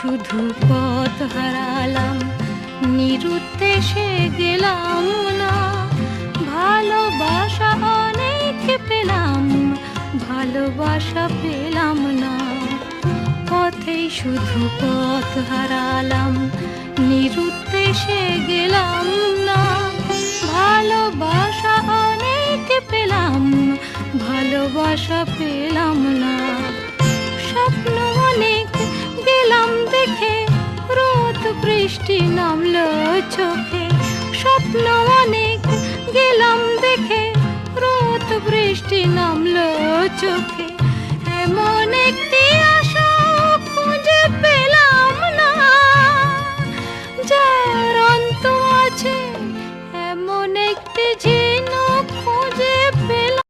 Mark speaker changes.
Speaker 1: শুধু পথ হারালাম, নিরুদ্দেশে গেলাম না। ভালোবাসা অনেক পেলাম, ভালোবাসা পেলাম না। পথেই শুধু পথ হারালাম, নিরুদ্দেশে গেলাম না। ভালোবাসা অনেক পেলাম, ভালোবাসা পেলাম না। স্বপ্ন অনেক গেলাম দেখে, রোদ বৃষ্টি নামলো চোখে। স্বপ্ন অনেক গেলাম দেখে, রোদ বৃষ্টি নামলো চোখে। এমন একটি আশা খুঁজে পেলাম না, যার অন্ত আছে এমন একটি ঝিনুক